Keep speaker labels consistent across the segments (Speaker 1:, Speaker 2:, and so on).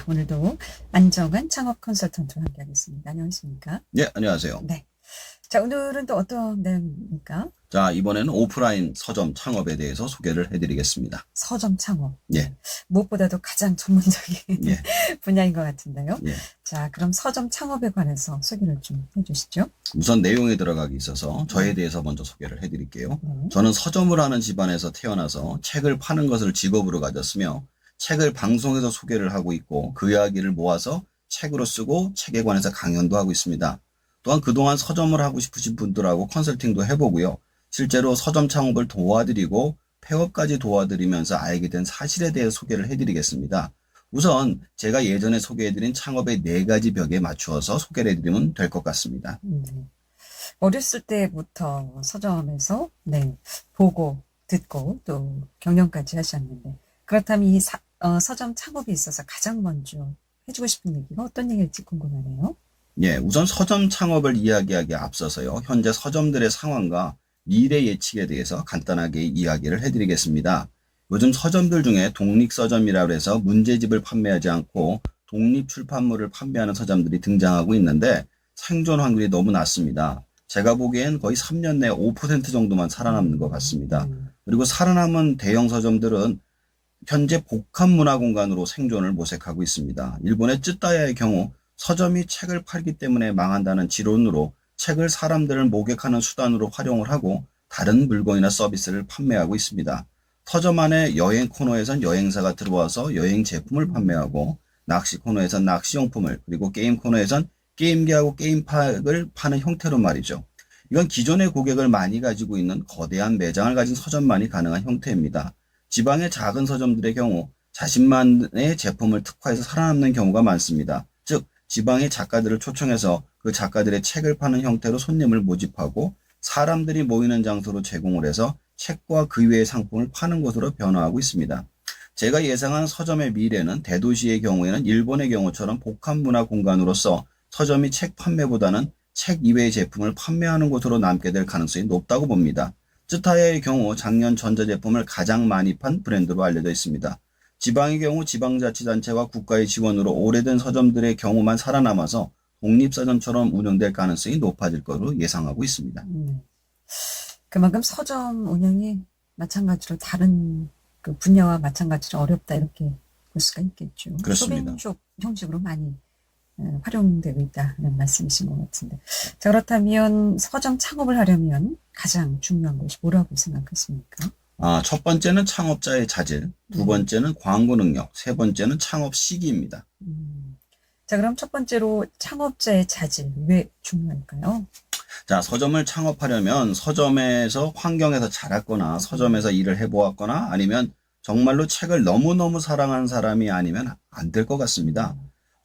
Speaker 1: 자, 오늘도 안정환 창업 컨설턴트와 함께하겠습니다. 안녕하십니까?
Speaker 2: 네, 안녕하세요.
Speaker 1: 네. 자, 오늘은 또 어떤 내용입니까?
Speaker 2: 자, 이번에는 오프라인 서점 창업에 대해서 소개를 해드리겠습니다.
Speaker 1: 서점 창업.
Speaker 2: 예,
Speaker 1: 무엇보다도 가장 전문적인
Speaker 2: 예,
Speaker 1: 분야인 것 같은데요.
Speaker 2: 예.
Speaker 1: 자, 그럼 서점 창업에 관해서 소개를 좀 해주시죠.
Speaker 2: 우선 내용에 들어가기 있어서 저에 대해서 먼저 소개를 해드릴게요.
Speaker 1: 네.
Speaker 2: 저는 서점을 하는 집안에서 태어나서 책을 파는 것을 직업으로 가졌으며 책을 방송에서 소개를 하고 있고 그 이야기를 모아서 책으로 쓰고 책에 관해서 강연도 하고 있습니다. 또한 그동안 서점을 하고 싶으신 분들하고 컨설팅도 해보고요. 실제로 서점 창업을 도와드리고 폐업까지 도와드리면서 알게 된 사실에 대해 소개를 해드리겠습니다. 우선 제가 예전에 소개해드린 창업의 4가지 벽에 맞추어서 소개를 해드리면 될 것 같습니다.
Speaker 1: 네. 어렸을 때부터 서점에서 보고 듣고 또 경영까지 하셨는데 그렇다면 이 서점 창업에 있어서 가장 먼저 해주고 싶은 얘기가 어떤 얘기일지 궁금하네요.
Speaker 2: 예, 우선 서점 창업을 이야기하기에 앞서서요. 현재 서점들의 상황과 미래 예측에 대해서 간단하게 이야기를 해드리겠습니다. 요즘 서점들 중에 독립서점이라고 해서 문제집을 판매하지 않고 독립출판물을 판매하는 서점들이 등장하고 있는데 생존 확률이 너무 낮습니다. 제가 보기엔 거의 3년 내 5% 정도만 살아남는 것 같습니다. 그리고 살아남은 대형 서점들은 현재 복합문화공간으로 생존을 모색하고 있습니다. 일본의 쯔따야의 경우 서점이 책을 팔기 때문에 망한다는 지론으로 책을 사람들을 목욕하는 수단으로 활용을 하고 다른 물건이나 서비스를 판매하고 있습니다. 서점 안에 여행 코너에선 여행사가 들어와서 여행 제품을 판매하고 낚시 코너에선 낚시용품을 그리고 게임 코너에선 게임기하고 게임팩을 파는 형태로 말이죠. 이건 기존의 고객을 많이 가지고 있는 거대한 매장을 가진 서점만이 가능한 형태입니다. 지방의 작은 서점들의 경우 자신만의 제품을 특화해서 살아남는 경우가 많습니다. 즉 지방의 작가들을 초청해서 그 작가들의 책을 파는 형태로 손님을 모집하고 사람들이 모이는 장소로 제공을 해서 책과 그 외의 상품을 파는 곳으로 변화하고 있습니다. 제가 예상한 서점의 미래는 대도시의 경우에는 일본의 경우처럼 복합문화 공간으로서 서점이 책 판매보다는 책 이외의 제품을 판매하는 곳으로 남게 될 가능성이 높다고 봅니다. 쯔타야의 경우 작년 전자제품을 가장 많이 판 브랜드로 알려져 있습니다. 지방의 경우 지방자치단체와 국가의 지원으로 오래된 서점들의 경우만 살아남아서 독립서점처럼 운영될 가능성이 높아질 것으로 예상하고 있습니다.
Speaker 1: 그만큼 서점 운영이 마찬가지로 다른 그 분야와 마찬가지로 어렵다 이렇게 볼 수가 있겠죠.
Speaker 2: 그렇습니다.
Speaker 1: 소벤숍 형식으로 많이 활용되고 있다는 말씀이신 것 같은데. 자, 그렇다면 서점 창업을 하려면 가장 중요한 것이 뭐라고 생각하십니까?
Speaker 2: 첫 번째는 창업자의 자질, 두 번째는 광고 능력, 세 번째는 창업 시기입니다.
Speaker 1: 자, 그럼 첫 번째로 창업자의 자질, 왜 중요할까요?
Speaker 2: 자, 서점을 창업하려면 서점에서 환경에서 자랐거나 서점에서 일을 해보았거나 아니면 정말로 책을 너무너무 사랑하는 사람이 아니면 안 될 것 같습니다.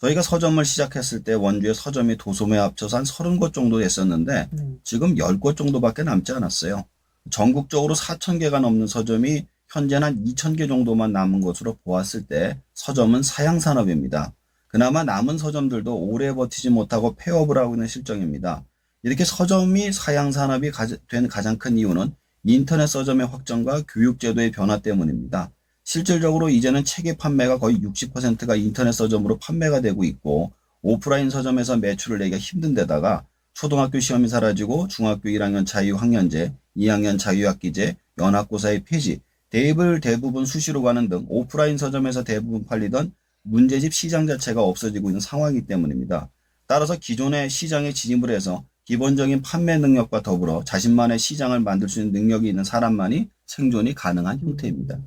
Speaker 2: 저희가 서점을 시작했을 때 원주의 서점이 도소매 합쳐서 한 30곳 정도 됐었는데 지금 10곳 정도밖에 남지 않았어요. 전국적으로 4,000개가 넘는 서점이 현재는 한 2,000개 정도만 남은 것으로 보았을 때 서점은 사양산업입니다. 그나마 남은 서점들도 오래 버티지 못하고 폐업을 하고 있는 실정입니다. 이렇게 서점이 사양산업이 된 가장 큰 이유는 인터넷 서점의 확장과 교육제도의 변화 때문입니다. 실질적으로 이제는 책의 판매가 거의 60%가 인터넷 서점으로 판매가 되고 있고 오프라인 서점에서 매출을 내기가 힘든 데다가 초등학교 시험이 사라지고 중학교 1학년 자유학년제, 2학년 자유학기제, 연합고사의 폐지, 대부분 수시로 가는 등 오프라인 서점에서 대부분 팔리던 문제집 시장 자체가 없어지고 있는 상황이기 때문입니다. 따라서 기존의 시장에 진입을 해서 기본적인 판매 능력과 더불어 자신만의 시장을 만들 수 있는 능력이 있는 사람만이 생존이 가능한 형태입니다.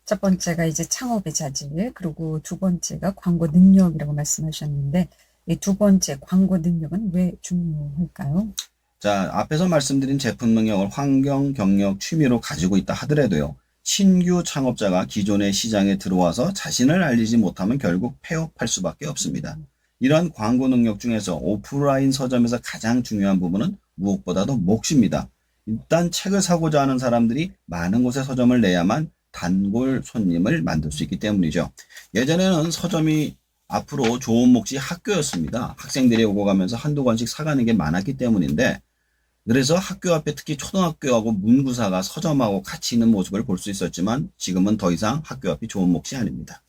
Speaker 1: 첫 번째가 이제 창업의 자질, 그리고 두 번째가 광고 능력이라고 말씀하셨는데 이 두 번째 광고 능력은 왜 중요할까요?
Speaker 2: 자, 앞에서 말씀드린 제품 능력을 환경, 경력, 취미로 가지고 있다 하더라도요. 신규 창업자가 기존의 시장에 들어와서 자신을 알리지 못하면 결국 폐업할 수밖에 없습니다. 이러한 광고 능력 중에서 오프라인 서점에서 가장 중요한 부분은 무엇보다도 몫입니다. 일단 책을 사고자 하는 사람들이 많은 곳에 서점을 내야만 단골 손님을 만들 수 있기 때문이죠. 예전에는 서점이 앞으로 좋은 몫이 학교였습니다. 학생들이 오고 가면서 한두 권씩 사가는 게 많았기 때문인데 그래서 학교 앞에 특히 초등학교하고 문구사가 서점하고 같이 있는 모습을 볼 수 있었지만 지금은 더 이상 학교 앞이 좋은 몫이 아닙니다.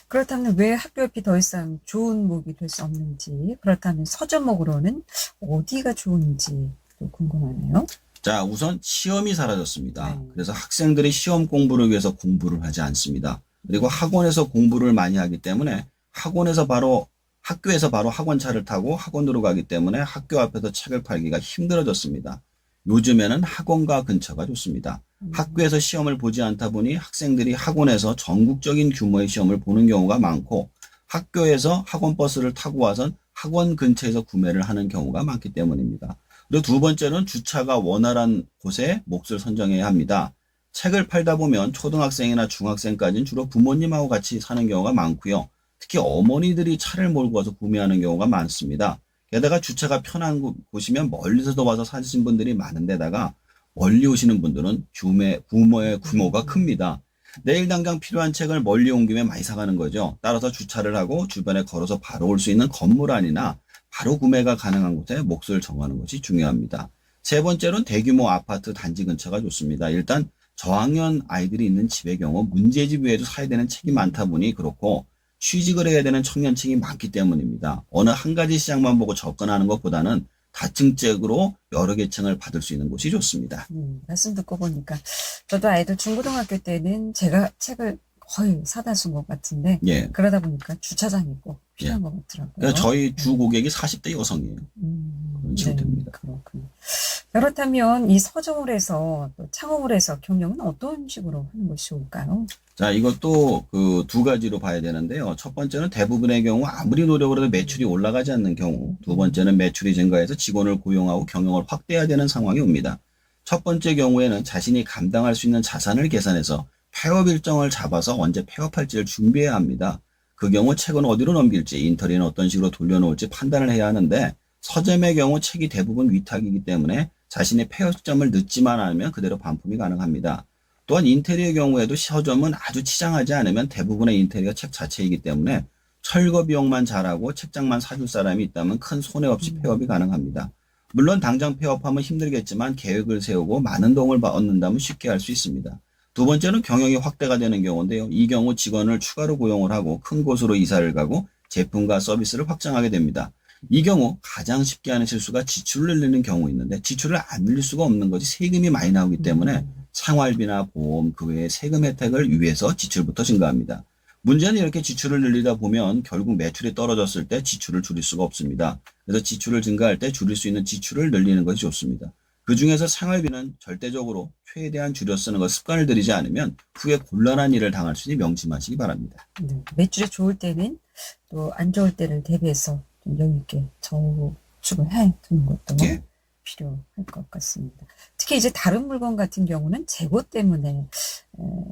Speaker 1: 그렇다면 왜 학교 옆이 더 이상 좋은 목이 될 수 없는지, 그렇다면 서점목으로는 어디가 좋은지 또 궁금하네요.
Speaker 2: 자, 우선 시험이 사라졌습니다.
Speaker 1: 네.
Speaker 2: 그래서 학생들이 시험 공부를 위해서 공부를 하지 않습니다. 그리고 학원에서 공부를 많이 하기 때문에 학교에서 바로 학원차를 타고 학원으로 가기 때문에 학교 앞에서 책을 팔기가 힘들어졌습니다. 요즘에는 학원과 근처가 좋습니다. 학교에서 시험을 보지 않다 보니 학생들이 학원에서 전국적인 규모의 시험을 보는 경우가 많고, 학교에서 학원 버스를 타고 와선 학원 근처에서 구매를 하는 경우가 많기 때문입니다. 그리고 두 번째는 주차가 원활한 곳에 몫을 선정해야 합니다. 책을 팔다 보면 초등학생이나 중학생까지는 주로 부모님하고 같이 사는 경우가 많고요. 특히 어머니들이 차를 몰고 와서 구매하는 경우가 많습니다. 게다가 주차가 편한 곳이면 멀리서도 와서 사신 분들이 많은데다가 멀리 오시는 분들은 규모의 규모가 큽니다. 내일 당장 필요한 책을 멀리 온 김에 많이 사가는 거죠. 따라서 주차를 하고 주변에 걸어서 바로 올 수 있는 건물 안이나 바로 구매가 가능한 곳에 몫을 정하는 것이 중요합니다. 세 번째로는 대규모 아파트 단지 근처가 좋습니다. 일단 저학년 아이들이 있는 집의 경우 문제집 외에도 사야 되는 책이 많다 보니 그렇고, 취직을 해야 되는 청년층이 많기 때문입니다. 어느 한 가지 시장만 보고 접근하는 것보다는 다층적으로 여러 계층을 받을 수 있는 곳이 좋습니다.
Speaker 1: 말씀 듣고 보니까 저도 아이들 중고등학교 때는 제가 책을 거의 사다 쓴 것 같은데,
Speaker 2: 예.
Speaker 1: 그러다 보니까 주차장이 꼭 필요한 것 같더라고요.
Speaker 2: 그러니까 저희 주 고객이 40대 여성이에요. 그런 식으로 됩니다.
Speaker 1: 그렇군요. 그렇다면 이 서점을 해서 또 창업을 해서 경영은 어떤 식으로 하는 것이 좋을까요?
Speaker 2: 자, 이것도 그 두 가지로 봐야 되는데요. 첫 번째는 대부분의 경우 아무리 노력을 해도 매출이 올라가지 않는 경우, 두 번째는 매출이 증가해서 직원을 고용하고 경영을 확대해야 되는 상황이 옵니다. 첫 번째 경우에는 자신이 감당할 수 있는 자산을 계산해서 폐업 일정을 잡아서 언제 폐업할지를 준비해야 합니다. 그 경우 책은 어디로 넘길지, 인터리는 어떤 식으로 돌려놓을지 판단을 해야 하는데, 서점의 경우 책이 대부분 위탁이기 때문에 자신의 폐업 시점을 늦지만 않으면 그대로 반품이 가능합니다. 또한 인테리어의 경우에도 서점은 아주 치장하지 않으면 대부분의 인테리어 책 자체이기 때문에 철거 비용만 잘하고 책장만 사줄 사람이 있다면 큰 손해 없이 폐업이 가능합니다. 물론 당장 폐업하면 힘들겠지만 계획을 세우고 많은 도움을 얻는다면 쉽게 할 수 있습니다. 두 번째는 경영이 확대가 되는 경우인데요. 이 경우 직원을 추가로 고용을 하고 큰 곳으로 이사를 가고 제품과 서비스를 확장하게 됩니다. 이 경우 가장 쉽게 하는 실수가 지출을 늘리는 경우 있는데, 지출을 안 늘릴 수가 없는 것이 세금이 많이 나오기 때문에 생활비나 보험, 그 외에 세금 혜택을 위해서 지출부터 증가합니다. 문제는 이렇게 지출을 늘리다 보면 결국 매출이 떨어졌을 때 지출을 줄일 수가 없습니다. 그래서 지출을 증가할 때 줄일 수 있는 지출을 늘리는 것이 좋습니다. 그 중에서 생활비는 절대적으로 최대한 줄여 쓰는 것 습관을 들이지 않으면 후에 곤란한 일을 당할 수 있으니 명심하시기 바랍니다.
Speaker 1: 매출이 좋을 때는 또 안 좋을 때를 대비해서 좀 여유 있게 저축을 해두는 것도
Speaker 2: 예.
Speaker 1: 필요할 것 같습니다. 특히 이제 다른 물건 같은 경우는 재고 때문에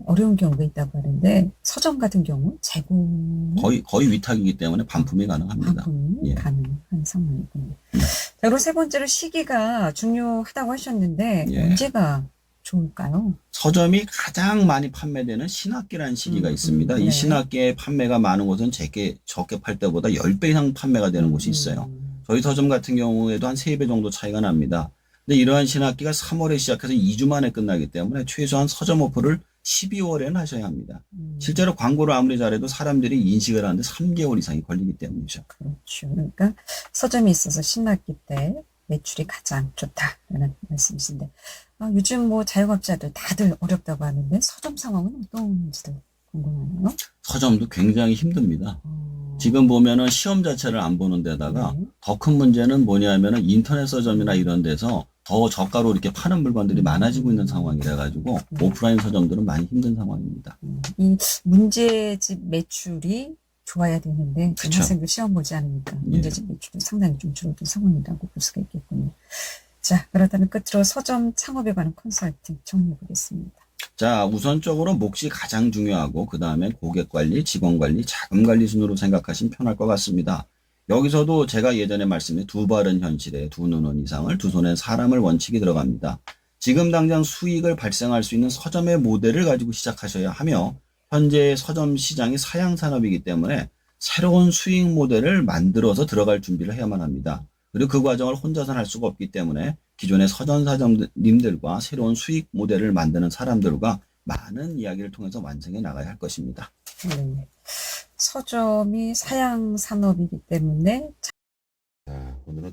Speaker 1: 어려운 경우가 있다고 하는데, 서점 같은 경우 재고는
Speaker 2: 거의 위탁이기 때문에 반품이 가능합니다.
Speaker 1: 반품이
Speaker 2: 예.
Speaker 1: 가능한 상황이군요. 자, 그리고 세 번째로 시기가 중요하다고 하셨는데,
Speaker 2: 예.
Speaker 1: 언제가 좋을까요?
Speaker 2: 서점이 가장 많이 판매되는 신학기라는 시기가 있습니다.
Speaker 1: 네.
Speaker 2: 이 신학기에 판매가 많은 곳은 적게 팔 때보다 10배 이상 판매가 되는 곳이 있어요. 저희 서점 같은 경우에도 한 3배 정도 차이가 납니다. 근데 이러한 신학기가 3월에 시작해서 2주 만에 끝나기 때문에 최소한 서점 오프를 12월에는 하셔야 합니다. 실제로 광고를 아무리 잘해도 사람들이 인식을 하는데 3개월 이상이 걸리기 때문이죠.
Speaker 1: 그렇죠. 그러니까 서점이 있어서 신학기 때 매출이 가장 좋다라는 말씀이신데, 요즘 뭐 자영업자들 다들 어렵다고 하는데 서점 상황은 어떤지도 궁금하네요.
Speaker 2: 서점도 굉장히 힘듭니다. 지금 보면은 시험 자체를 안 보는 데다가 더 큰 문제는 뭐냐면은 인터넷 서점이나 이런 데서 더 저가로 이렇게 파는 물건들이 많아지고 있는 상황이라 가지고 오프라인 서점들은 많이 힘든 상황입니다.
Speaker 1: 이 문제집 매출이 좋아야 되는데
Speaker 2: 그쵸.
Speaker 1: 학생들 시험 보지 않으니까 문제집 매출이 상당히 좀 줄어든 상황이라고 볼 수가 있겠군요. 자, 그렇다면 끝으로 서점 창업에 관한 컨설팅 정리해 보겠습니다.
Speaker 2: 자, 우선적으로 몫이 가장 중요하고 그 다음에 고객 관리, 직원 관리, 자금 관리 순으로 생각하시면 편할 것 같습니다. 여기서도 제가 예전에 말씀드린 두 발은 현실에 두 눈은 이상을, 두 손엔 사람을 원칙이 들어갑니다. 지금 당장 수익을 발생할 수 있는 서점의 모델을 가지고 시작하셔야 하며, 현재 서점 시장이 사양 산업이기 때문에 새로운 수익 모델을 만들어서 들어갈 준비를 해야만 합니다. 그리고 그 과정을 혼자서는 할 수가 없기 때문에 기존의 서점사님들과 새로운 수익 모델을 만드는 사람들과 많은 이야기를 통해서 완성해 나가야 할 것입니다.
Speaker 1: 네. 서점이 사양 산업이기 때문에